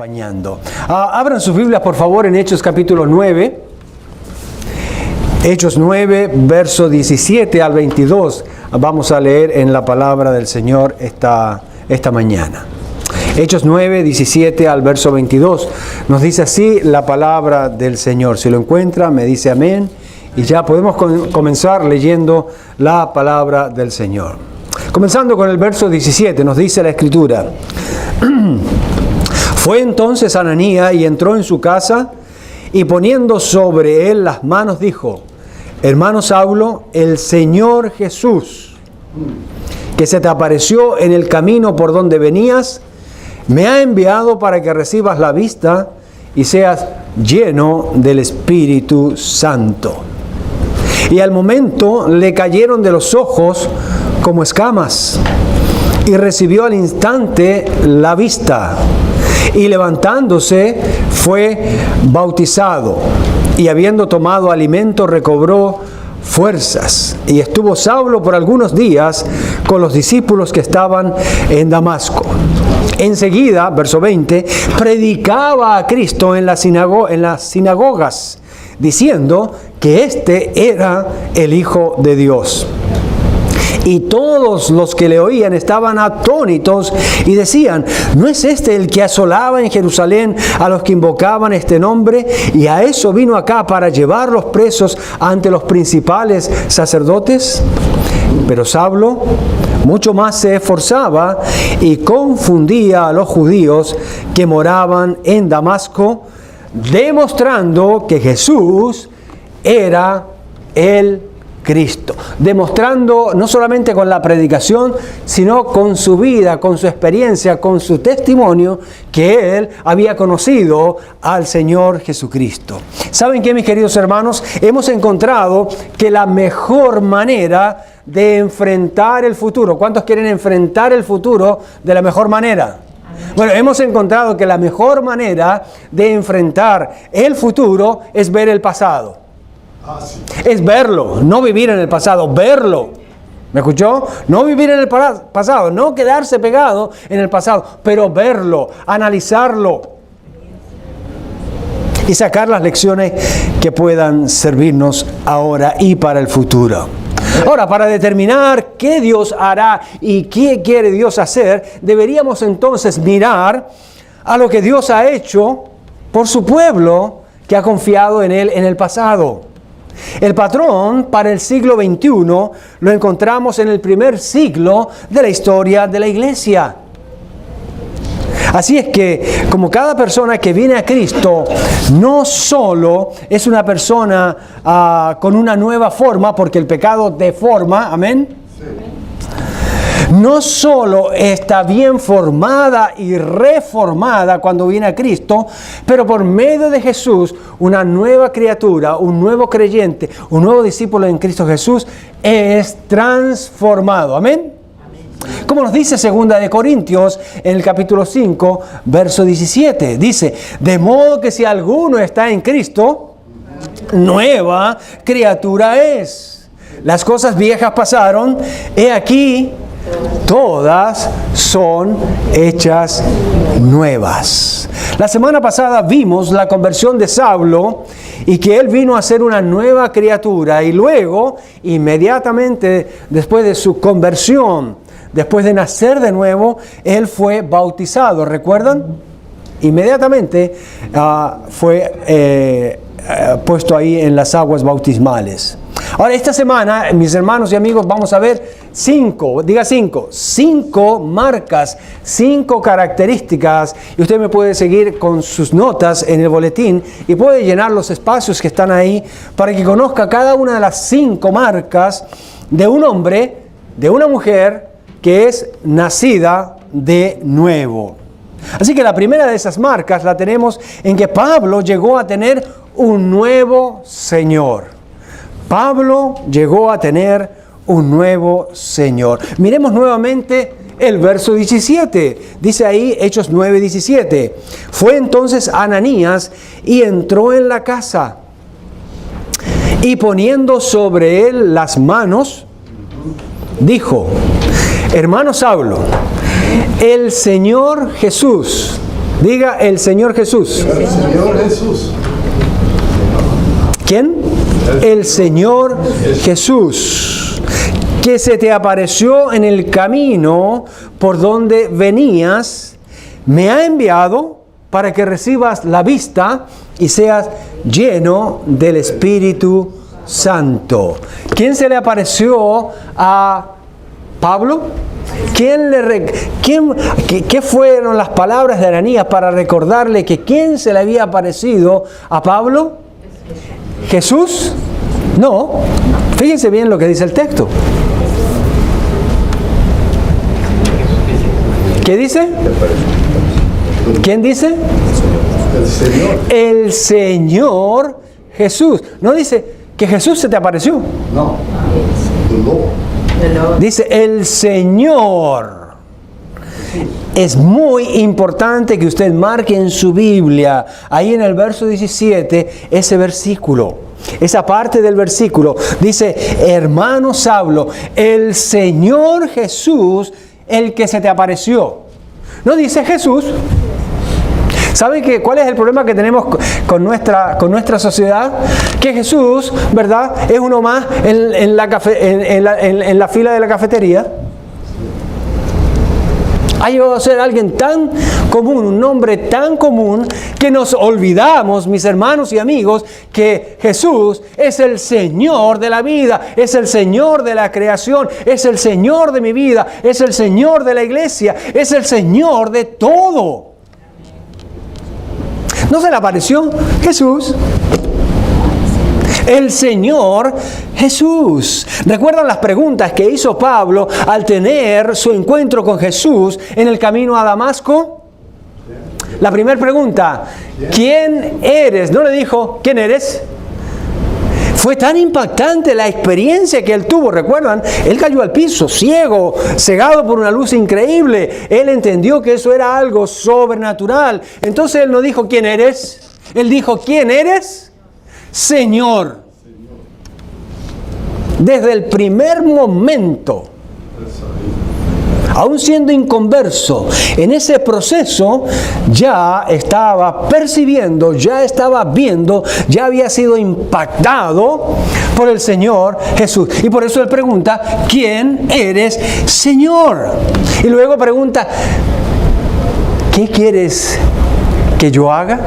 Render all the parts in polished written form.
acompañando. Abran sus Biblias, por favor, en Hechos capítulo 9. Hechos 9, verso 17 al 22. Vamos a leer en la palabra del Señor esta mañana. Hechos 9, 17 al verso 22. Nos dice así la palabra del Señor. Si lo encuentra, me dice amén. Y ya podemos comenzar leyendo la palabra del Señor. Comenzando con el verso 17, nos dice la Escritura. Fue entonces Ananías y entró en su casa y poniendo sobre él las manos dijo: Hermano Saulo, el Señor Jesús, que se te apareció en el camino por donde venías, me ha enviado para que recibas la vista y seas lleno del Espíritu Santo. Y al momento le cayeron de los ojos como escamas, y recibió al instante la vista, y levantándose fue bautizado, y habiendo tomado alimento recobró fuerzas, y estuvo Saulo por algunos días con los discípulos que estaban en Damasco. Enseguida, verso 20, predicaba a Cristo en las sinagogas, diciendo que éste era el Hijo de Dios. Y todos los que le oían estaban atónitos y decían: ¿no es este el que asolaba en Jerusalén a los que invocaban este nombre? Y a eso vino acá, para llevarlos presos ante los principales sacerdotes. Pero Saulo mucho más se esforzaba y confundía a los judíos que moraban en Damasco, demostrando que Jesús era el Cristo, demostrando no solamente con la predicación, sino con su vida, con su experiencia, con su testimonio, que él había conocido al Señor Jesucristo. ¿Saben qué, mis queridos hermanos? Hemos encontrado que la mejor manera de enfrentar el futuro, ¿cuántos quieren enfrentar el futuro de la mejor manera? Bueno, hemos encontrado que la mejor manera de enfrentar el futuro es ver el pasado. Es verlo, no vivir en el pasado, verlo. ¿Me escuchó? No vivir en el pasado, no quedarse pegado en el pasado, pero verlo, analizarlo y sacar las lecciones que puedan servirnos ahora y para el futuro. Ahora, para determinar qué Dios hará y qué quiere Dios hacer, deberíamos entonces mirar a lo que Dios ha hecho por su pueblo que ha confiado en Él en el pasado. El patrón para el siglo XXI lo encontramos en el primer siglo de la historia de la iglesia. Así es que, como cada persona que viene a Cristo no solo es una persona con una nueva forma, porque el pecado deforma, amén. No solo está bien formada y reformada cuando viene a Cristo, pero por medio de Jesús, una nueva criatura, un nuevo creyente, un nuevo discípulo en Cristo Jesús es transformado. Amén. Como nos dice 2 de Corintios en el capítulo 5, verso 17. Dice: de modo que si alguno está en Cristo, nueva criatura es. Las cosas viejas pasaron, he aquí, todas son hechas nuevas. La semana pasada vimos la conversión de Saulo y que él vino a ser una nueva criatura, y luego, inmediatamente después de su conversión, después de nacer de nuevo, él fue bautizado. ¿Recuerdan? Inmediatamente fue puesto ahí en las aguas bautismales. Ahora, esta semana, mis hermanos y amigos, vamos a ver 5 marcas, 5 características, y usted me puede seguir con sus notas en el boletín y puede llenar los espacios que están ahí para que conozca cada una de las 5 marcas de un hombre, de una mujer que es nacida de nuevo. Así que la primera de esas marcas la tenemos en que Pablo llegó a tener un nuevo Señor. Pablo llegó a tener un nuevo Señor. Miremos nuevamente el verso 17. Dice ahí, Hechos 9, 17. Fue entonces Ananías y entró en la casa, y poniendo sobre él las manos, dijo: Hermano Saulo, el Señor Jesús, Diga el Señor Jesús. El Señor Jesús. ¿Quién? El Señor Jesús, que se te apareció en el camino por donde venías, me ha enviado para que recibas la vista y seas lleno del Espíritu Santo. ¿Quién se le apareció a Pablo? ¿Qué fueron las palabras de Ananías para recordarle que quién se le había aparecido a Pablo? ¿Jesús? No. Fíjense bien lo que dice el texto. ¿Qué dice? ¿Quién dice? El Señor. El Señor Jesús. No dice que Jesús se te apareció. No. The Lord. Dice el Señor. Es muy importante que usted marque en su Biblia, ahí en el verso 17, ese versículo. Esa parte del versículo dice, hermano Saulo, el Señor Jesús, el que se te apareció. No dice Jesús. ¿Saben cuál es el problema que tenemos con nuestra sociedad? Que Jesús, ¿verdad?, es uno más en la fila de la cafetería. Ha llegado a ser alguien tan común, un nombre tan común, que nos olvidamos, mis hermanos y amigos, que Jesús es el Señor de la vida, es el Señor de la creación, es el Señor de mi vida, es el Señor de la iglesia, es el Señor de todo. ¿No se le apareció Jesús? El Señor Jesús. ¿Recuerdan las preguntas que hizo Pablo al tener su encuentro con Jesús en el camino a Damasco? La primera pregunta, ¿quién eres? No le dijo, ¿quién eres? Fue tan impactante la experiencia que él tuvo. ¿Recuerdan? Él cayó al piso, ciego, cegado por una luz increíble. Él entendió que eso era algo sobrenatural. Entonces él no dijo, ¿quién eres? Él dijo, ¿quién eres? Señor. Desde el primer momento, aún siendo inconverso, en ese proceso ya estaba percibiendo, ya estaba viendo, ya había sido impactado por el Señor Jesús. Y por eso él pregunta, ¿quién eres, Señor? Y luego pregunta, ¿qué quieres que yo haga?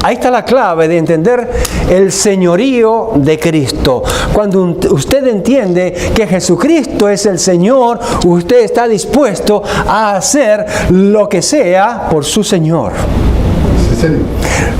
Ahí está la clave de entender el señorío de Cristo. Cuando usted entiende que Jesucristo es el Señor, usted está dispuesto a hacer lo que sea por su Señor. Sí, señor.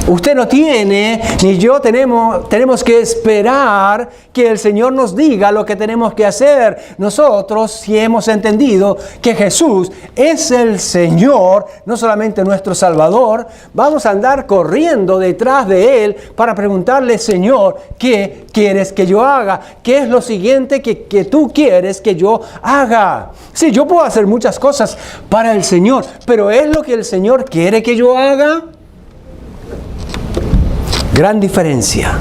Usted no tiene, ni yo tenemos que esperar que el Señor nos diga lo que tenemos que hacer. Nosotros, si hemos entendido que Jesús es el Señor, no solamente nuestro Salvador, vamos a andar corriendo detrás de Él para preguntarle, Señor, ¿qué quieres que yo haga? ¿Qué es lo siguiente que tú quieres que yo haga? Sí, yo puedo hacer muchas cosas para el Señor, pero ¿es lo que el Señor quiere que yo haga? Gran diferencia.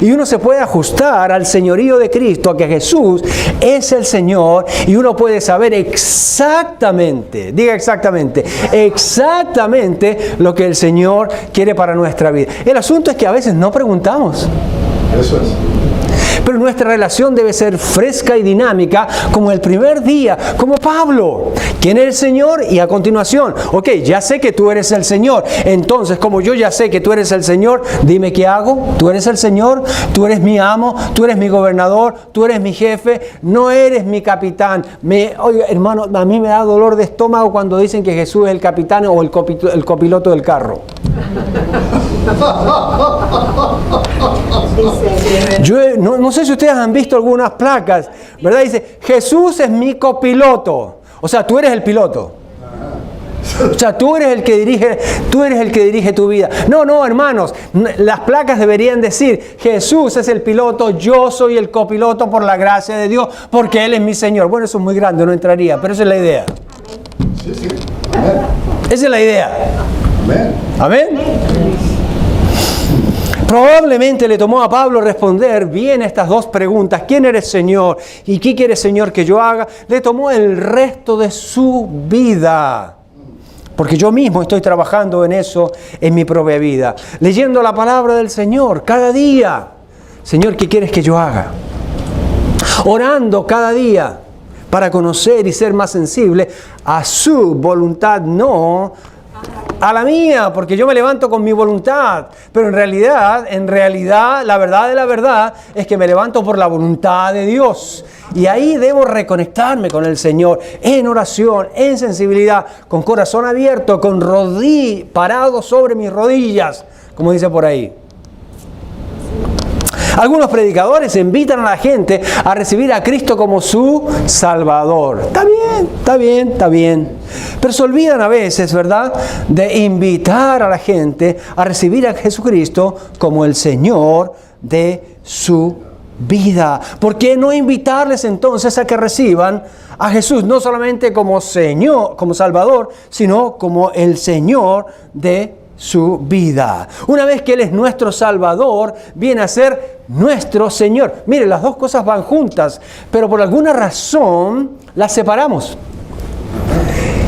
Y uno se puede ajustar al señorío de Cristo, a que Jesús es el Señor, y uno puede saber exactamente, diga exactamente lo que el Señor quiere para nuestra vida. El asunto es que a veces no preguntamos. Eso es. Pero nuestra relación debe ser fresca y dinámica como el primer día, como Pablo. ¿Quién es el Señor? Y a continuación, ok, ya sé que tú eres el Señor. Entonces, como yo ya sé que tú eres el Señor, dime qué hago. Tú eres el Señor, tú eres mi amo, tú eres mi gobernador, tú eres mi jefe, no eres mi capitán. Oye, hermano, a mí me da dolor de estómago cuando dicen que Jesús es el capitán o el copiloto del carro. Yo no sé si ustedes han visto algunas placas, ¿verdad? Dice, Jesús es mi copiloto. O sea, tú eres el piloto. O sea, tú eres el que dirige tu vida. No, hermanos, las placas deberían decir, Jesús es el piloto, yo soy el copiloto por la gracia de Dios, porque Él es mi Señor. Bueno, eso es muy grande, no entraría, pero esa es la idea. Sí. Amén. Esa es la idea. Amén. Amén. Probablemente le tomó a Pablo responder bien estas dos preguntas. ¿Quién eres, Señor? ¿Y qué quiere, Señor, que yo haga? Le tomó el resto de su vida. Porque yo mismo estoy trabajando en eso en mi propia vida. Leyendo la palabra del Señor cada día. Señor, ¿qué quieres que yo haga? Orando cada día para conocer y ser más sensible a su voluntad, no a la mía, porque yo me levanto con mi voluntad. Pero en realidad, la verdad de la verdad es que me levanto por la voluntad de Dios. Y ahí debo reconectarme con el Señor en oración, en sensibilidad, con corazón abierto, con parado sobre mis rodillas, como dice por ahí. Algunos predicadores invitan a la gente a recibir a Cristo como su Salvador. Está bien, está bien, está bien. Pero se olvidan a veces, ¿verdad?, de invitar a la gente a recibir a Jesucristo como el Señor de su vida. ¿Por qué no invitarles entonces a que reciban a Jesús no solamente como Señor, como Salvador, sino como el Señor de su vida? Una vez que Él es nuestro Salvador, viene a ser nuestro Señor. Mire, las dos cosas van juntas, pero por alguna razón las separamos.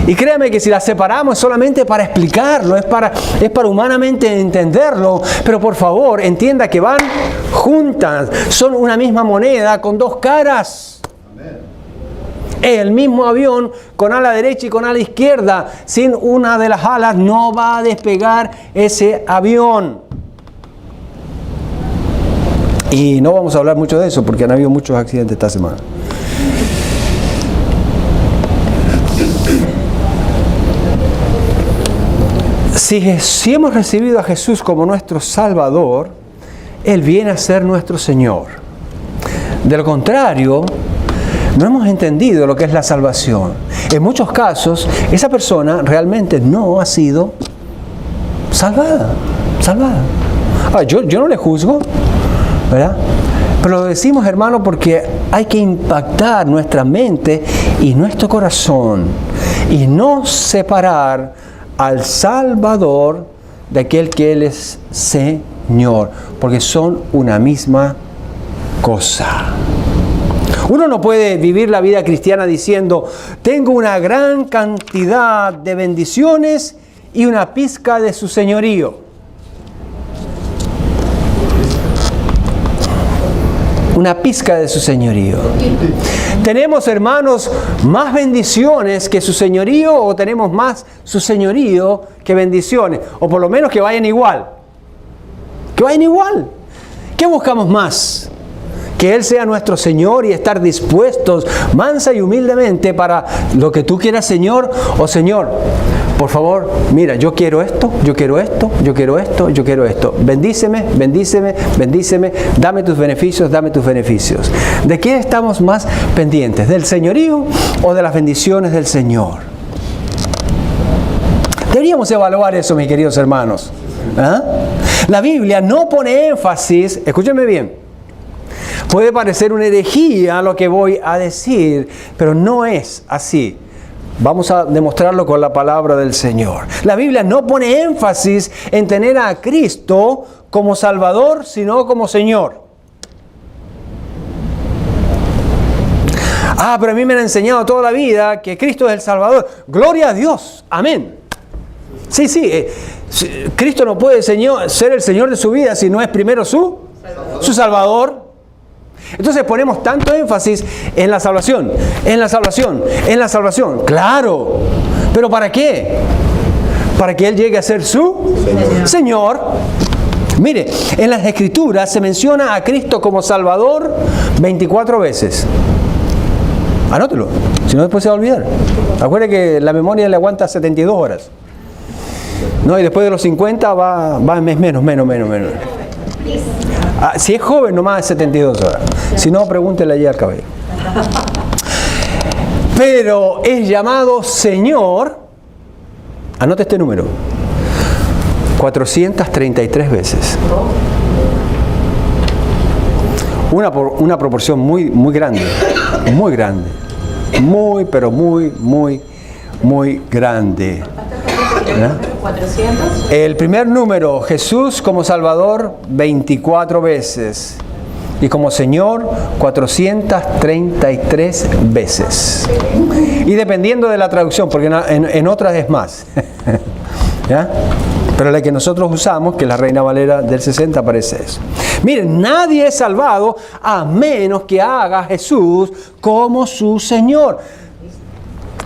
Y créame que si las separamos es solamente para explicarlo, es para humanamente entenderlo, pero por favor entienda que van juntas, son una misma moneda con dos caras. El mismo avión con ala derecha y con ala izquierda. Sin una de las alas no va a despegar ese avión. Y no vamos a hablar mucho de eso porque han habido muchos accidentes esta semana. Si hemos recibido a Jesús como nuestro Salvador, Él viene a ser nuestro Señor. De lo contrario, no hemos entendido lo que es la salvación. En muchos casos, esa persona realmente no ha sido salvada. Yo no le juzgo, ¿verdad? Pero lo decimos, hermano, porque hay que impactar nuestra mente y nuestro corazón y no separar al Salvador de aquel que Él es Señor, porque son una misma cosa. Uno no puede vivir la vida cristiana diciendo, tengo una gran cantidad de bendiciones y una pizca de su señorío. Una pizca de su señorío. ¿Tenemos, hermanos, más bendiciones que su señorío o tenemos más su señorío que bendiciones? O por lo menos que vayan igual. Que vayan igual. ¿Qué buscamos más? Que Él sea nuestro Señor y estar dispuestos mansa y humildemente para lo que tú quieras, Señor. O Señor, por favor, mira, yo quiero esto, yo quiero esto, yo quiero esto, yo quiero esto. Bendíceme, bendíceme, bendíceme. Dame tus beneficios, dame tus beneficios. ¿De qué estamos más pendientes? ¿Del señorío o de las bendiciones del Señor? Deberíamos evaluar eso, mis queridos hermanos. ¿Ah? La Biblia no pone énfasis, escúchenme bien. Puede parecer una herejía lo que voy a decir, pero no es así. Vamos a demostrarlo con la palabra del Señor. La Biblia no pone énfasis en tener a Cristo como Salvador, sino como Señor. Pero a mí me han enseñado toda la vida que Cristo es el Salvador. Gloria a Dios. Amén. Sí. Cristo no puede ser el Señor de su vida si no es primero su Salvador. Entonces ponemos tanto énfasis en la salvación, en la salvación, en la salvación. Claro, pero ¿para qué? Para que Él llegue a ser su Señor. Mire, en las Escrituras se menciona a Cristo como Salvador 24 veces. Anótelo, si no después se va a olvidar. Acuérdate que la memoria le aguanta 72 horas. No, y después de los 50 va menos. Si es joven, nomás es 72 horas. Si no, pregúntele allí al cabello. Pero es llamado Señor, anote este número, 433 veces. Una proporción muy grande. Muy grande. Pero muy grande. ¿Verdad? 400. El primer número, Jesús como Salvador, 24 veces. y como Señor 433 veces. Y dependiendo de la traducción, porque en otras es más. ¿Ya? Pero la que nosotros usamos, que es la Reina Valera del 60, aparece eso. Miren, nadie es salvado a menos que haga a Jesús como su Señor.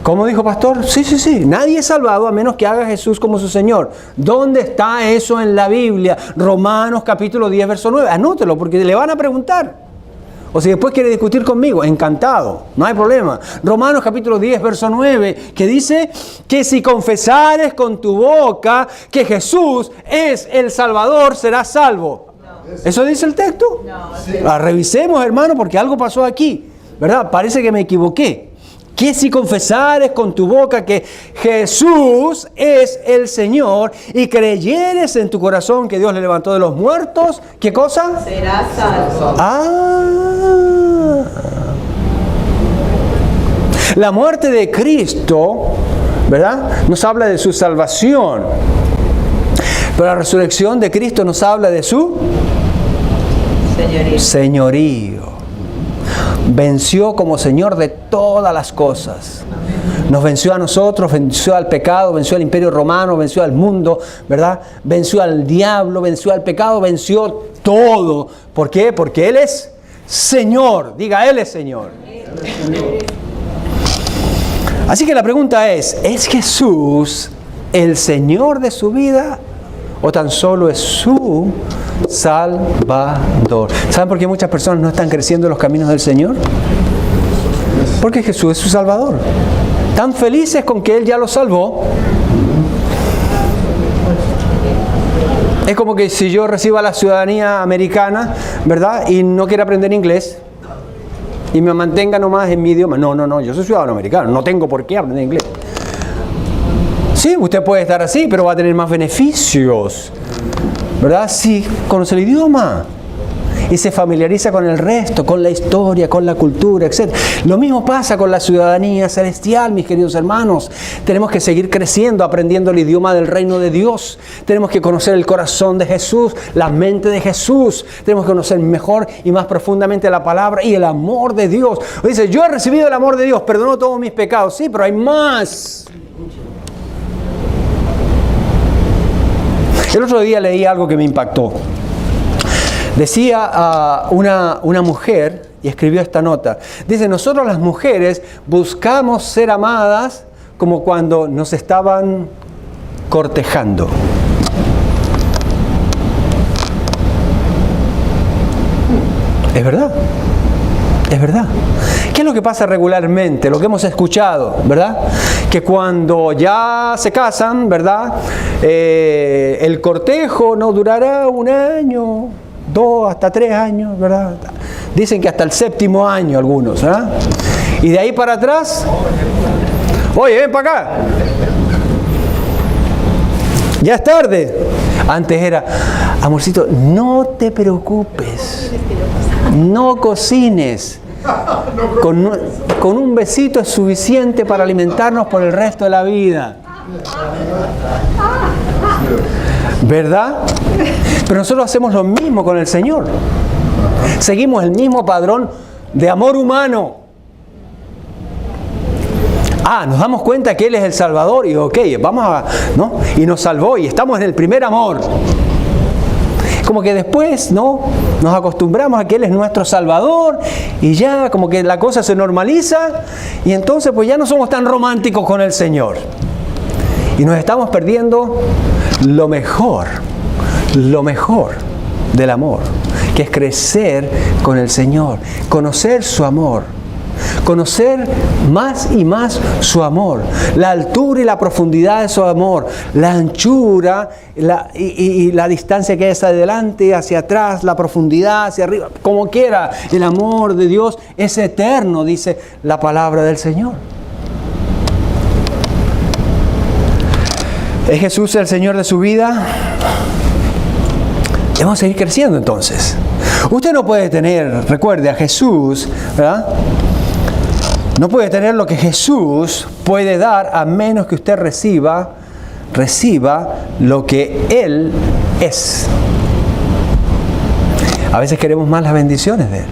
¿Cómo dijo pastor? Sí. Nadie es salvado a menos que haga a Jesús como su Señor. ¿Dónde está eso en la Biblia? Romanos capítulo 10, verso 9. Anótelo porque le van a preguntar. O si después quiere discutir conmigo, encantado, no hay problema. Romanos capítulo 10, verso 9, que dice que si confesares con tu boca que Jesús es el Salvador, serás salvo. ¿Eso dice el texto? No. Revisemos, hermano, porque algo pasó aquí, ¿verdad? Parece que me equivoqué. Que si confesares con tu boca que Jesús es el Señor y creyeres en tu corazón que Dios le levantó de los muertos, ¿qué cosa? Serás salvo. La muerte de Cristo, ¿verdad?, nos habla de su salvación. Pero la resurrección de Cristo nos habla de su señorío. Venció como Señor de todas las cosas. Nos venció a nosotros, venció al pecado, venció al imperio romano, venció al mundo, ¿verdad? Venció al diablo, venció al pecado, venció todo. ¿Por qué? Porque Él es Señor. Diga, Él es Señor. Así que la pregunta ¿es Jesús el Señor de su vida o tan solo es su Salvador? ¿Saben por qué muchas personas no están creciendo en los caminos del Señor? Porque Jesús es su Salvador. Tan felices con que Él ya los salvó. Es como que si yo reciba la ciudadanía americana, ¿verdad?, y no quiero aprender inglés y me mantenga nomás en mi idioma. No, yo soy ciudadano americano, no tengo por qué aprender inglés. Sí, usted puede estar así, pero va a tener más beneficios, ¿verdad? Si conoce el idioma y se familiariza con el resto, con la historia, con la cultura, etc. Lo mismo pasa con la ciudadanía celestial, mis queridos hermanos. Tenemos que seguir creciendo, aprendiendo el idioma del reino de Dios. Tenemos que conocer el corazón de Jesús, la mente de Jesús. Tenemos que conocer mejor y más profundamente la palabra y el amor de Dios. Dice, yo he recibido el amor de Dios, perdonó todos mis pecados. Sí, pero hay más. El otro día leí algo que me impactó. Decía una mujer, y escribió esta nota, dice, nosotros las mujeres buscamos ser amadas como cuando nos estaban cortejando. Es verdad. Es verdad. ¿Qué es lo que pasa regularmente? Lo que hemos escuchado, ¿verdad? Que cuando ya se casan, ¿verdad? El cortejo no durará 1 año, 2, hasta 3 años, ¿verdad? Dicen que hasta el 7º año algunos, ¿verdad? Y de ahí para atrás, oye, ven para acá. Ya es tarde. Antes era, amorcito, no te preocupes. No cocines. Con un besito es suficiente para alimentarnos por el resto de la vida. ¿Verdad? Pero nosotros hacemos lo mismo con el Señor. Seguimos el mismo padrón de amor humano. Nos damos cuenta que Él es el Salvador y ok, vamos a, ¿no? Y nos salvó y estamos en el primer amor. Como que después, ¿no?, nos acostumbramos a que Él es nuestro Salvador y ya como que la cosa se normaliza y entonces pues ya no somos tan románticos con el Señor. Y nos estamos perdiendo lo mejor del amor, que es crecer con el Señor, conocer su amor. Conocer más y más su amor, la altura y la profundidad de su amor, la anchura y la distancia que hay hacia adelante, hacia atrás, la profundidad hacia arriba, como quiera. El amor de Dios es eterno, dice la palabra del Señor. ¿Es Jesús el Señor de su vida? Debemos seguir creciendo entonces. Usted no puede tener, recuerde, a Jesús, ¿verdad? No puede tener lo que Jesús puede dar a menos que usted reciba lo que Él es. A veces queremos más las bendiciones de Él.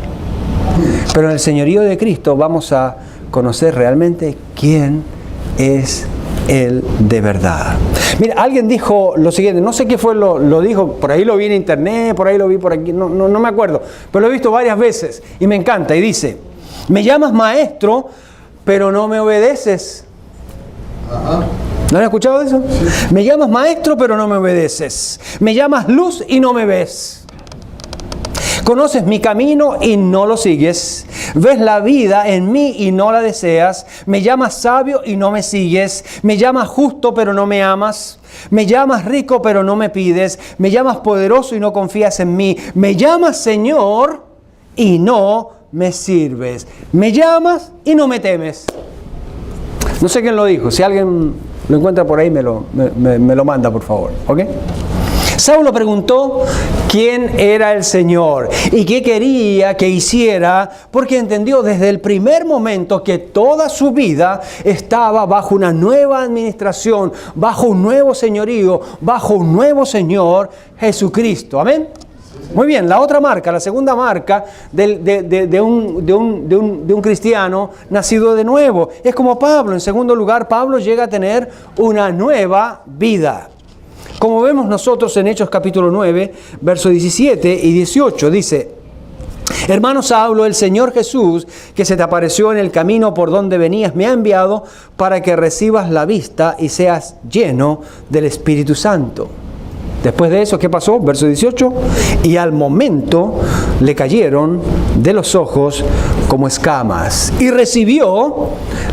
Pero en el señorío de Cristo vamos a conocer realmente quién es Él de verdad. Mira, alguien dijo lo siguiente, no sé qué fue, lo dijo, por ahí lo vi en internet, por ahí lo vi por aquí, no me acuerdo, pero lo he visto varias veces y me encanta. Y dice, me llamas maestro, pero no me obedeces. Ajá. ¿No han escuchado eso? Sí. Me llamas maestro, pero no me obedeces. Me llamas luz y no me ves. Conoces mi camino y no lo sigues. Ves la vida en mí y no la deseas. Me llamas sabio y no me sigues. Me llamas justo, pero no me amas. Me llamas rico, pero no me pides. Me llamas poderoso y no confías en mí. Me llamas Señor y no me sirves. Me llamas y no me temes. No sé quién lo dijo. Si alguien lo encuentra por ahí, me lo manda, por favor. ¿Ok? Saulo preguntó quién era el Señor y qué quería que hiciera, porque entendió desde el primer momento que toda su vida estaba bajo una nueva administración, bajo un nuevo señorío, bajo un nuevo Señor, Jesucristo. ¿Amén? Muy bien, la otra marca, la segunda marca de un cristiano nacido de nuevo. Es como Pablo. En segundo lugar, Pablo llega a tener una nueva vida. Como vemos nosotros en Hechos capítulo 9, versos 17 y 18, dice: Hermano Saulo, el Señor Jesús, que se te apareció en el camino por donde venías, me ha enviado para que recibas la vista y seas lleno del Espíritu Santo. Después de eso, ¿qué pasó? Verso 18. Y al momento le cayeron de los ojos como escamas. Y recibió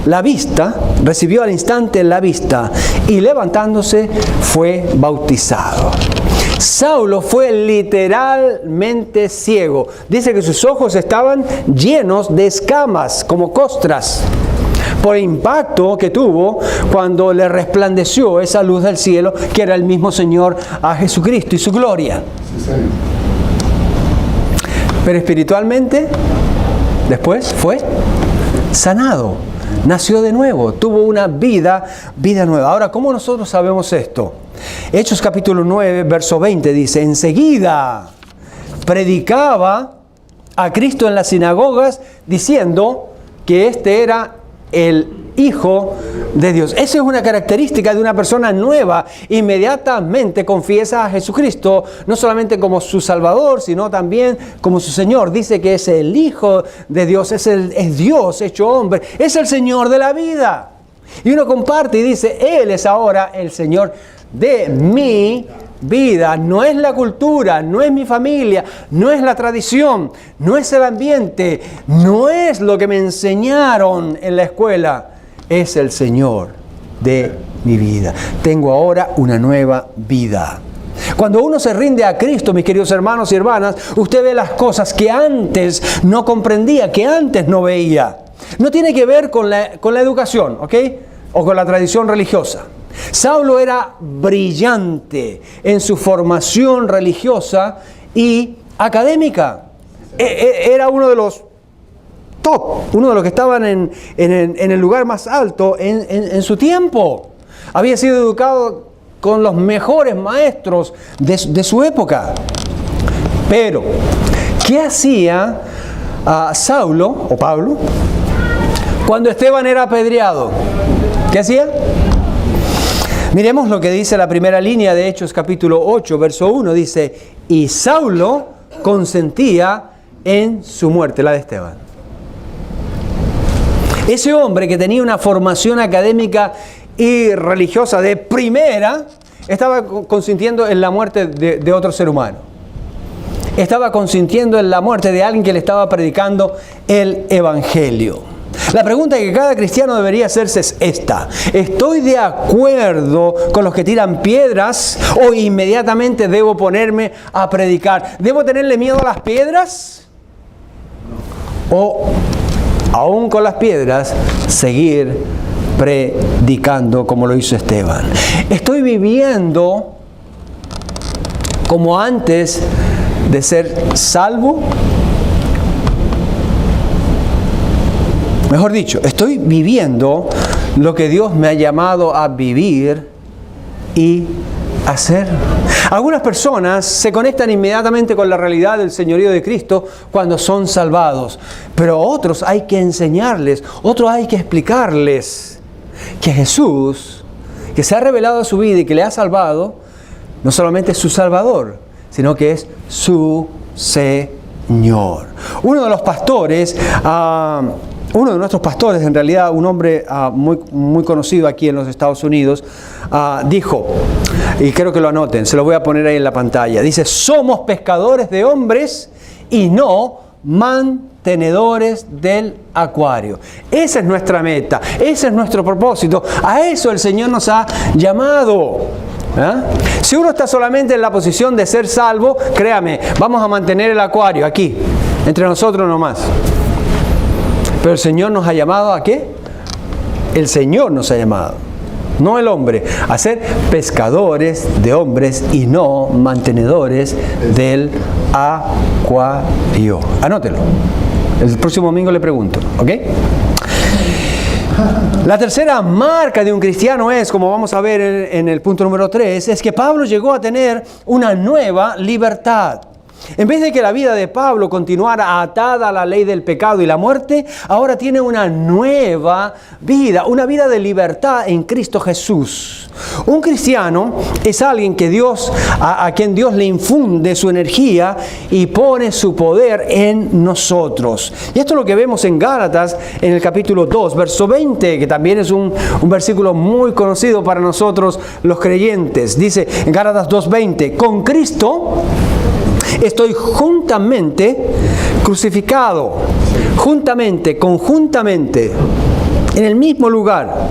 la vista, recibió al instante la vista. Y levantándose fue bautizado. Saulo fue literalmente ciego. Dice que sus ojos estaban llenos de escamas, como costras, por el impacto que tuvo cuando le resplandeció esa luz del cielo, que era el mismo Señor, a Jesucristo y su gloria. Pero espiritualmente, después fue sanado, nació de nuevo, tuvo una vida nueva. Ahora, ¿cómo nosotros sabemos esto? Hechos capítulo 9, verso 20 dice: enseguida predicaba a Cristo en las sinagogas, diciendo que este era el Hijo de Dios. Esa es una característica de una persona nueva. Inmediatamente confiesa a Jesucristo, no solamente como su Salvador, sino también como su Señor. Dice que es el Hijo de Dios, es Dios hecho hombre, es el Señor de la vida. Y uno comparte y dice: Él es ahora el Señor de mi vida. No es la cultura, no es mi familia, no es la tradición, no es el ambiente, no es lo que me enseñaron en la escuela. Es el Señor de mi vida. Tengo ahora una nueva vida. Cuando uno se rinde a Cristo, mis queridos hermanos y hermanas, usted ve las cosas que antes no comprendía, que antes no veía. No tiene que ver con la educación, ¿ok? O con la tradición religiosa. Saulo era brillante en su formación religiosa y académica. Era uno de los top, uno de los que estaban en el lugar más alto en su tiempo. Había sido educado con los mejores maestros de su época. Pero, ¿qué hacía Saulo o Pablo cuando Esteban era apedreado? ¿Qué hacía? Miremos lo que dice la primera línea de Hechos capítulo 8, verso 1. Dice: y Saulo consentía en su muerte, la de Esteban. Ese hombre que tenía una formación académica y religiosa de primera, estaba consintiendo en la muerte de otro ser humano. Estaba consintiendo en la muerte de alguien que le estaba predicando el Evangelio. La pregunta que cada cristiano debería hacerse es esta: ¿estoy de acuerdo con los que tiran piedras o inmediatamente debo ponerme a predicar? ¿Debo tenerle miedo a las piedras? ¿O aún con las piedras seguir predicando como lo hizo Esteban? ¿Estoy viviendo como antes de ser salvo? Mejor dicho, estoy viviendo lo que Dios me ha llamado a vivir y hacer. Algunas personas se conectan inmediatamente con la realidad del señorío de Cristo cuando son salvados, pero otros hay que enseñarles, otros hay que explicarles que Jesús, que se ha revelado a su vida y que le ha salvado, no solamente es su Salvador, sino que es su Señor. Uno de los pastores, uno de nuestros pastores, en realidad un hombre muy conocido aquí en los Estados Unidos, dijo, y creo que lo anoten, se lo voy a poner ahí en la pantalla, dice: somos pescadores de hombres y no mantenedores del acuario. Esa es nuestra meta, ese es nuestro propósito, a eso el Señor nos ha llamado. Si uno está solamente en la posición de ser salvo, créame, vamos a mantener el acuario aquí, entre nosotros nomás. Pero el Señor nos ha llamado ¿a qué? El Señor nos ha llamado, no el hombre, a ser pescadores de hombres y no mantenedores del acuario. Anótelo. El próximo domingo le pregunto, ¿ok? La tercera marca de un cristiano es, como vamos a ver en el punto número 3, es que Pablo llegó a tener una nueva libertad. En vez de que la vida de Pablo continuara atada a la ley del pecado y la muerte, ahora tiene una nueva vida, una vida de libertad en Cristo Jesús. Un cristiano es alguien que a quien Dios le infunde su energía y pone su poder en nosotros. Y esto es lo que vemos en Gálatas, en el capítulo 2, verso 20, que también es un versículo muy conocido para nosotros los creyentes. Dice en Gálatas 2:20, con Cristo estoy juntamente crucificado, conjuntamente, en el mismo lugar.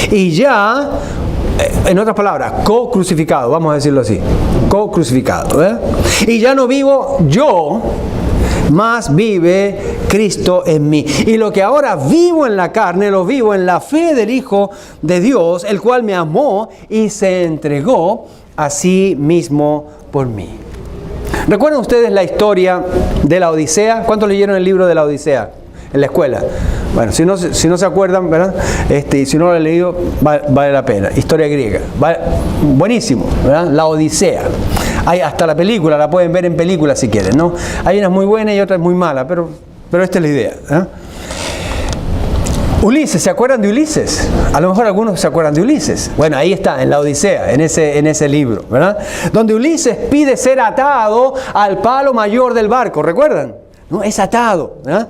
Y ya, en otras palabras, co-crucificado, vamos a decirlo así, co-crucificado. Y ya no vivo yo, mas vive Cristo en mí. Y lo que ahora vivo en la carne, lo vivo en la fe del Hijo de Dios, el cual me amó y se entregó a sí mismo por mí. ¿Recuerdan ustedes la historia de la Odisea? ¿Cuántos leyeron el libro de la Odisea en la escuela? Bueno, si no se acuerdan, ¿verdad? Si no lo han leído, vale la pena. Historia griega. Buenísimo, ¿verdad? La Odisea. Hay hasta la película, la pueden ver en película si quieren, ¿no? Hay unas muy buenas y otras muy malas, pero esta es la idea, ¿eh? Ulises, ¿se acuerdan de Ulises? A lo mejor algunos se acuerdan de Ulises. Bueno, ahí está, en la Odisea, en ese libro, ¿verdad? Donde Ulises pide ser atado al palo mayor del barco, ¿recuerdan? ¿No? Es atado, ¿verdad?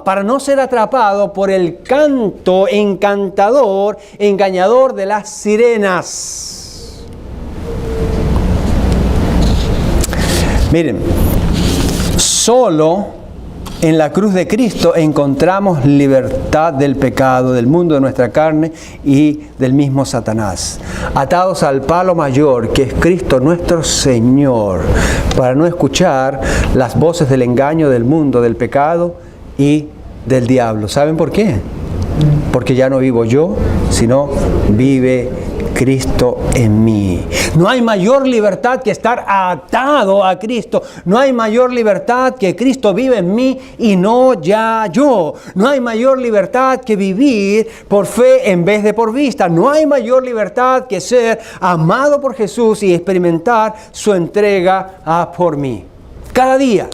Para no ser atrapado por el canto encantador, engañador de las sirenas. Miren, solo en la cruz de Cristo encontramos libertad del pecado, del mundo de nuestra carne y del mismo Satanás. Atados al palo mayor que es Cristo nuestro Señor, para no escuchar las voces del engaño del mundo, del pecado y del diablo. ¿Saben por qué? Porque ya no vivo yo, sino vive Cristo en mí. No hay mayor libertad que estar atado a Cristo. No hay mayor libertad que Cristo vive en mí y no ya yo. No hay mayor libertad que vivir por fe en vez de por vista. No hay mayor libertad que ser amado por Jesús y experimentar su entrega por mí. Cada día.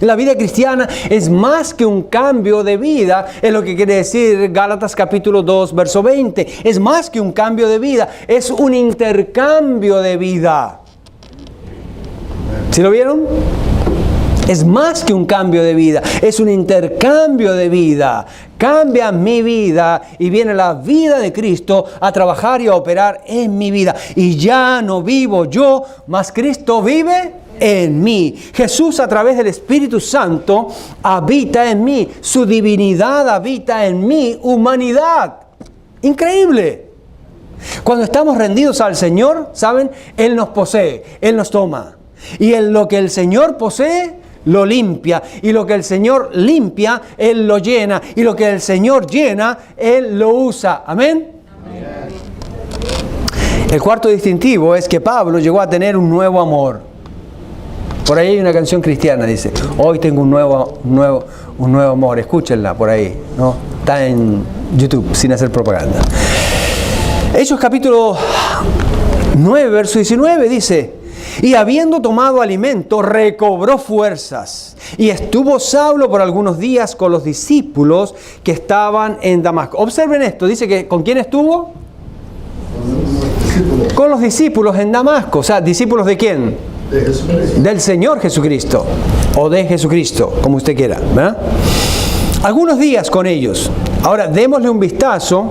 La vida cristiana es más que un cambio de vida, es lo que quiere decir Gálatas capítulo 2, verso 20. Es más que un cambio de vida, es un intercambio de vida. ¿Sí lo vieron? Es más que un cambio de vida, es un intercambio de vida. Cambia mi vida y viene la vida de Cristo a trabajar y a operar en mi vida. Y ya no vivo yo, mas Cristo vive en mí. Jesús, a través del Espíritu Santo, habita en mí. Su divinidad habita en mi humanidad. Increíble. Cuando estamos rendidos al Señor, ¿saben? Él nos posee, Él nos toma. Y en lo que el Señor posee, lo limpia. Y lo que el Señor limpia, Él lo llena. Y lo que el Señor llena, Él lo usa. Amén. Amén. El cuarto distintivo es que Pablo llegó a tener un nuevo amor. Por ahí hay una canción cristiana, dice: hoy tengo un nuevo amor. Escúchenla por ahí, ¿no? Está en YouTube, sin hacer propaganda. Hechos capítulo 9, verso 19 dice: y habiendo tomado alimento, recobró fuerzas. Y estuvo Saulo por algunos días con los discípulos que estaban en Damasco. Observen esto, dice que ¿con quién estuvo? Con los discípulos en Damasco. O sea, ¿discípulos de quién? De Jesucristo. Del Señor Jesucristo. O de Jesucristo, como usted quiera, ¿verdad? Algunos días con ellos. Ahora, démosle un vistazo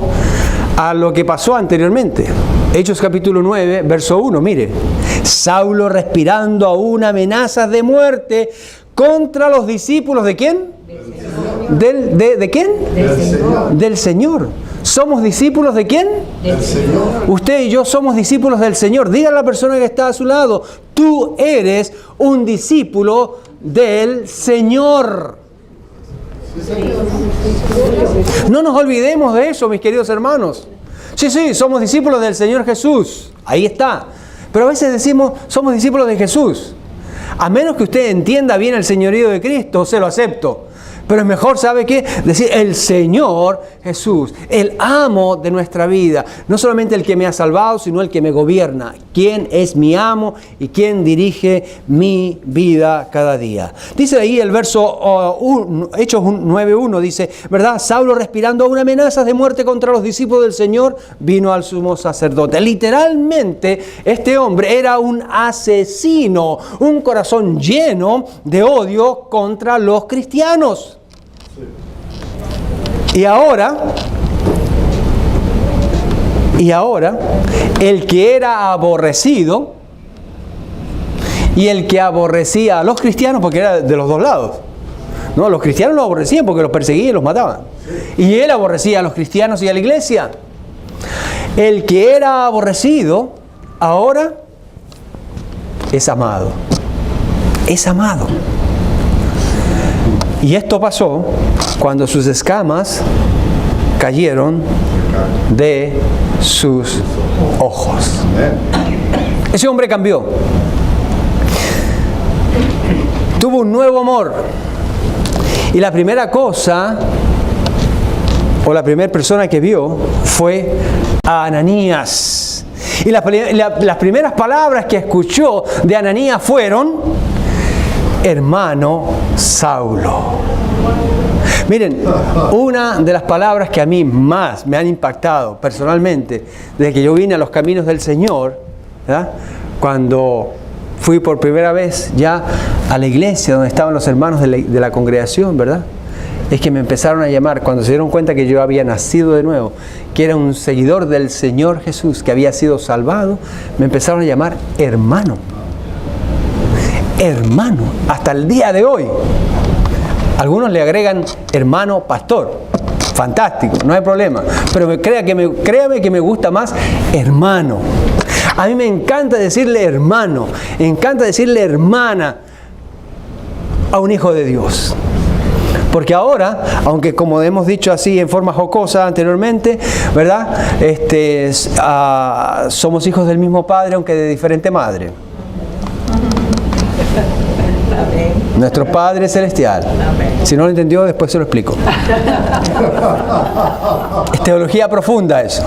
a lo que pasó anteriormente. Hechos capítulo 9, verso 1, mire. Saulo respirando aún amenazas de muerte contra los discípulos ¿de quién? ¿De quién? Del Señor. Del Señor. ¿Somos discípulos de quién? Del Señor. Usted y yo somos discípulos del Señor. Diga a la persona que está a su lado: tú eres un discípulo del Señor. No nos olvidemos de eso, mis queridos hermanos. Sí, somos discípulos del Señor Jesús. Ahí está. Pero a veces decimos, somos discípulos de Jesús. A menos que usted entienda bien el señorío de Cristo, se lo acepto. Pero es mejor, ¿sabe qué? Decir el Señor Jesús, el amo de nuestra vida. No solamente el que me ha salvado, sino el que me gobierna. ¿Quién es mi amo y quién dirige mi vida cada día? Dice ahí el verso Hechos 9.1, dice, ¿verdad? Saulo, respirando aún amenazas de muerte contra los discípulos del Señor, vino al sumo sacerdote. Literalmente, este hombre era un asesino, un corazón lleno de odio contra los cristianos. Y ahora, el que era aborrecido y el que aborrecía a los cristianos, porque era de los dos lados, ¿no? Los cristianos lo aborrecían porque los perseguían y los mataban. Y él aborrecía a los cristianos y a la iglesia. El que era aborrecido, ahora es amado. Es amado. Y esto pasó cuando sus escamas cayeron de sus ojos. Ese hombre cambió. Tuvo un nuevo amor. Y la primera cosa, o la primera persona que vio, fue a Ananías. Y las primeras palabras que escuchó de Ananías fueron: hermano Saulo. Miren, una de las palabras que a mí más me han impactado personalmente desde que yo vine a los caminos del Señor, ¿verdad? Cuando fui por primera vez ya a la iglesia donde estaban los hermanos de la congregación, ¿verdad? Es que me empezaron a llamar, cuando se dieron cuenta que yo había nacido de nuevo, que era un seguidor del Señor Jesús, que había sido salvado, me empezaron a llamar hermano. Hermano, hasta el día de hoy. Algunos le agregan hermano pastor. Fantástico, no hay problema. Pero créame que me gusta más hermano. A mí me encanta decirle hermano, me encanta decirle hermana a un hijo de Dios. Porque ahora, aunque como hemos dicho así en forma jocosa anteriormente, ¿verdad? Somos hijos del mismo padre, aunque de diferente madre. Amén. Nuestro Padre Celestial. Amén. Si no lo entendió, después se lo explico. Es teología profunda eso.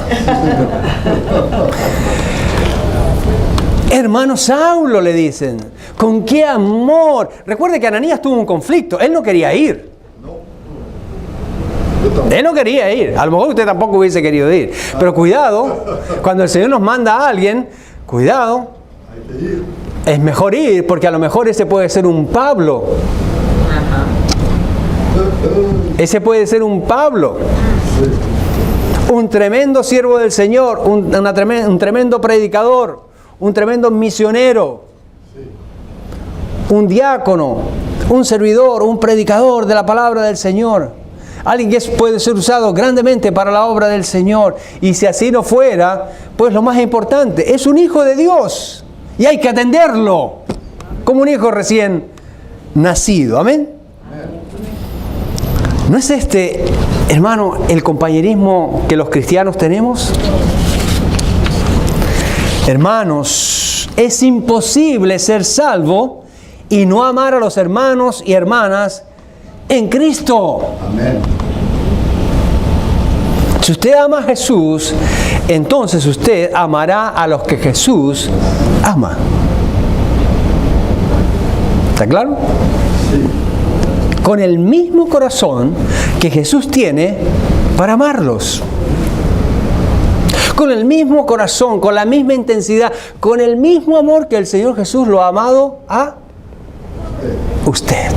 Hermano Saulo, le dicen. ¿Con qué amor? Recuerde que Ananías tuvo un conflicto. Él no quería ir. Él no quería ir. A lo mejor usted tampoco hubiese querido ir. Pero cuidado, cuando el Señor nos manda a alguien, cuidado. Hay que ir. Es mejor ir, porque a lo mejor ese puede ser un Pablo. Ajá. Ese puede ser un Pablo. Un tremendo siervo del Señor, un tremendo predicador, un tremendo misionero, un diácono, un servidor, un predicador de la palabra del Señor. Alguien que puede ser usado grandemente para la obra del Señor. Y si así no fuera, pues lo más importante, es un hijo de Dios. Y hay que atenderlo como un hijo recién nacido. Amén. ¿No es este, hermano, el compañerismo que los cristianos tenemos? Hermanos, es imposible ser salvo y no amar a los hermanos y hermanas en Cristo. Amén. Si usted ama a Jesús, entonces usted amará a los que Jesús ama. ¿Está claro? Sí. Con el mismo corazón que Jesús tiene para amarlos. Con el mismo corazón, con la misma intensidad, con el mismo amor que el Señor Jesús lo ha amado a usted.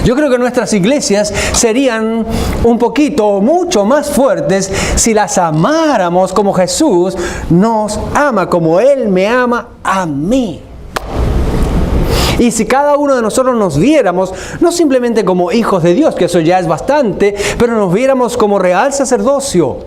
Yo creo que nuestras iglesias serían un poquito o mucho más fuertes si las amáramos como Jesús nos ama, como Él me ama a mí. Y si cada uno de nosotros nos viéramos, no simplemente como hijos de Dios, que eso ya es bastante, pero nos viéramos como real sacerdocio,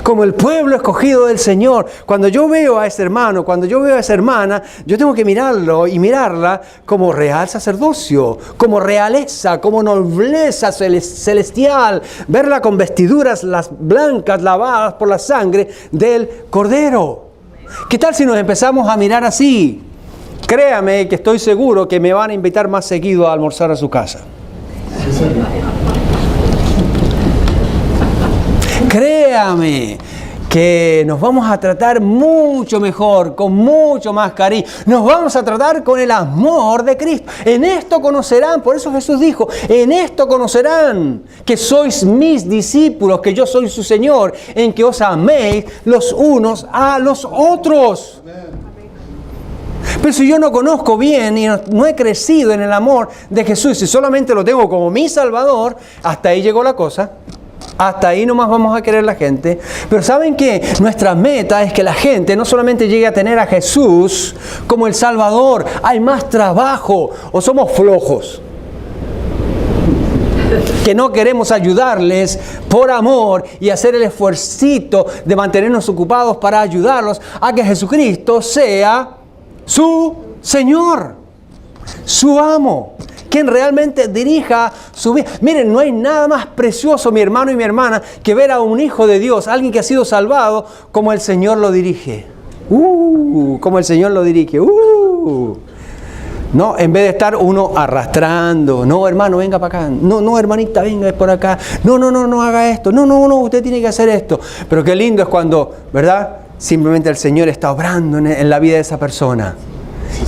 como el pueblo escogido del Señor. Cuando yo veo a ese hermano, cuando yo veo a esa hermana, yo tengo que mirarlo y mirarla como real sacerdocio, como realeza, como nobleza celestial, verla con vestiduras las blancas lavadas por la sangre del Cordero. ¿Qué tal si nos empezamos a mirar así? Créame que estoy seguro que me van a invitar más seguido a almorzar a su casa. Créame que nos vamos a tratar mucho mejor, con mucho más cariño. Nos vamos a tratar con el amor de Cristo. En esto conocerán, por eso Jesús dijo, en esto conocerán que sois mis discípulos, que yo soy su Señor, en que os améis los unos a los otros. Pero si yo no conozco bien y no he crecido en el amor de Jesús y solamente lo tengo como mi Salvador, hasta ahí llegó la cosa. Hasta ahí nomás vamos a querer la gente. Pero ¿saben qué? Nuestra meta es que la gente no solamente llegue a tener a Jesús como el Salvador. Hay más trabajo. ¿O somos flojos? Que no queremos ayudarles por amor y hacer el esfuercito de mantenernos ocupados para ayudarlos a que Jesucristo sea su Señor, su amo, quien realmente dirija su vida. Miren, no hay nada más precioso, mi hermano y mi hermana, que ver a un hijo de Dios, alguien que ha sido salvado, como el Señor lo dirige. Como el Señor lo dirige. No, en vez de estar uno arrastrando. No, hermano, venga para acá. No, hermanita, venga por acá. No haga esto. No, usted tiene que hacer esto. Pero qué lindo es cuando, ¿verdad? Simplemente el Señor está obrando en la vida de esa persona.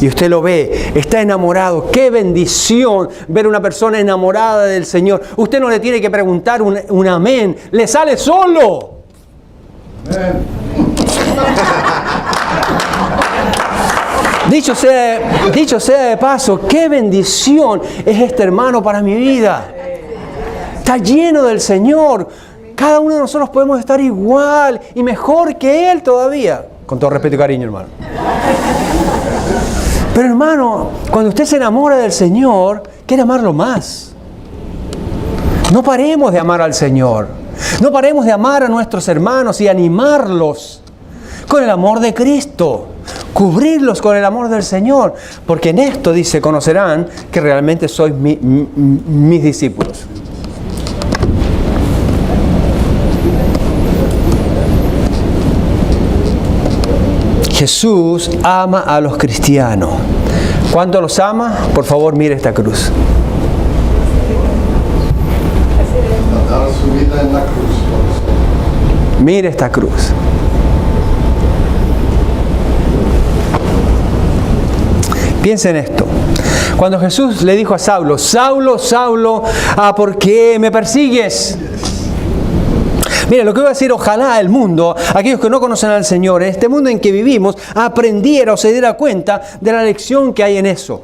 Y usted lo ve, está enamorado. ¡Qué bendición ver una persona enamorada del Señor! Usted no le tiene que preguntar un amén. ¡Le sale solo! Dicho sea de paso, ¡qué bendición es este hermano para mi vida! Está lleno del Señor. Cada uno de nosotros podemos estar igual y mejor que él todavía. Con todo respeto y cariño, hermano. Pero hermano, cuando usted se enamora del Señor, quiere amarlo más. No paremos de amar al Señor. No paremos de amar a nuestros hermanos y animarlos con el amor de Cristo. Cubrirlos con el amor del Señor. Porque en esto, dice, conocerán que realmente sois mis discípulos. Jesús ama a los cristianos. ¿Cuánto los ama? Por favor, mire esta cruz. Dar su vida en la cruz. Mire esta cruz. Piensen en esto. Cuando Jesús le dijo a Saulo, Saulo, Saulo, ¿por qué me persigues? Mira, lo que voy a decir, ojalá el mundo, aquellos que no conocen al Señor, en este mundo en que vivimos, aprendiera o se diera cuenta de la lección que hay en eso.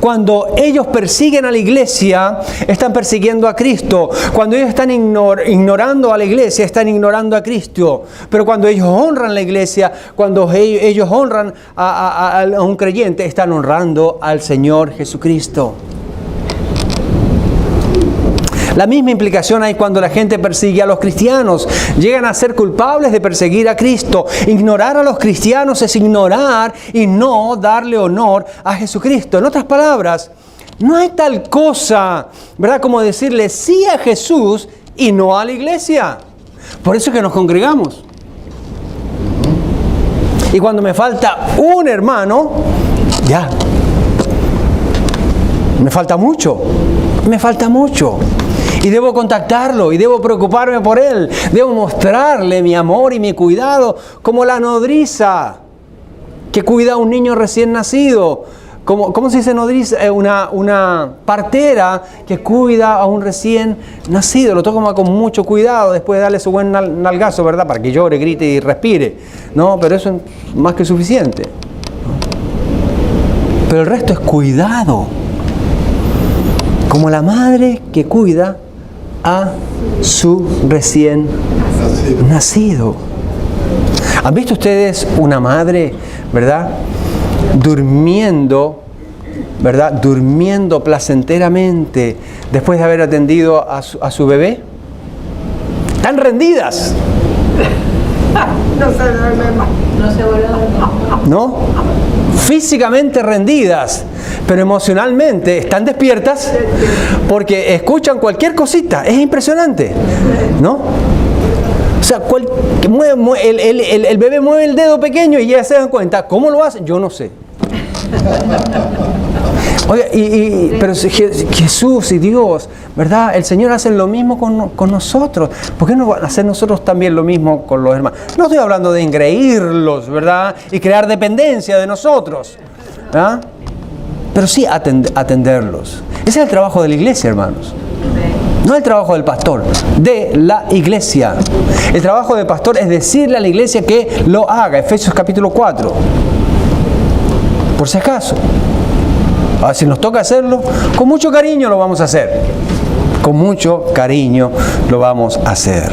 Cuando ellos persiguen a la iglesia, están persiguiendo a Cristo. Cuando ellos están ignorando a la iglesia, están ignorando a Cristo. Pero cuando ellos honran la iglesia, cuando ellos honran a un creyente, están honrando al Señor Jesucristo. La misma implicación hay cuando la gente persigue a los cristianos. Llegan a ser culpables de perseguir a Cristo. Ignorar a los cristianos es ignorar y no darle honor a Jesucristo. En otras palabras, no hay tal cosa, ¿verdad?, como decirle sí a Jesús y no a la iglesia. Por eso es que nos congregamos. Y cuando me falta un hermano, ya. Me falta mucho. Y debo contactarlo, y debo preocuparme por él. Debo mostrarle mi amor y mi cuidado, como la nodriza que cuida a un niño recién nacido. ¿Cómo se dice nodriza? Una partera que cuida a un recién nacido. Lo toma con mucho cuidado después de darle su buen nalgazo, ¿verdad? Para que llore, grite y respire. No, pero eso es más que suficiente. Pero el resto es cuidado. Como la madre que cuida a su recién nacido. ¿Han visto ustedes una madre, verdad? Durmiendo, ¿verdad? Durmiendo placenteramente después de haber atendido a su bebé. Están rendidas. No se duerme más. No se vuelve a dormir. ¿No? Físicamente rendidas, pero emocionalmente están despiertas porque escuchan cualquier cosita. Es impresionante, ¿no? O sea, el bebé mueve el dedo pequeño y ya se dan cuenta. ¿Cómo lo hace? Yo no sé. Oye, pero Jesús y Dios, ¿verdad? El Señor hace lo mismo con nosotros. ¿Por qué no van a hacer nosotros también lo mismo con los hermanos? No estoy hablando de engreírlos, ¿verdad? Y crear dependencia de nosotros, ¿verdad? Pero sí atenderlos. Ese es el trabajo de la iglesia, hermanos. No el trabajo del pastor, de la iglesia. El trabajo del pastor es decirle a la iglesia que lo haga. Efesios capítulo 4. Por si acaso. Ahora, si nos toca hacerlo, con mucho cariño lo vamos a hacer. Con mucho cariño lo vamos a hacer.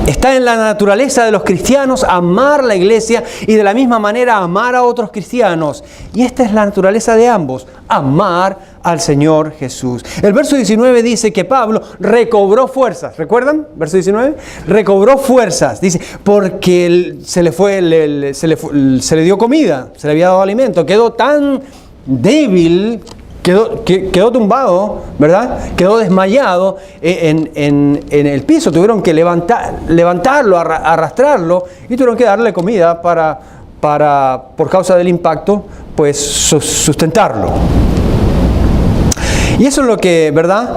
Está en la naturaleza de los cristianos amar la iglesia y de la misma manera amar a otros cristianos. Y esta es la naturaleza de ambos, amar al Señor Jesús. El verso 19 dice que Pablo recobró fuerzas. ¿Recuerdan? Verso 19. Recobró fuerzas. Dice, porque se le dio comida, se le había dado alimento. Quedó tan débil, quedó tumbado, ¿verdad? Quedó desmayado en el piso. Tuvieron que levantarlo, arrastrarlo y tuvieron que darle comida para por causa del impacto, pues sustentarlo. Y eso es lo que, ¿verdad?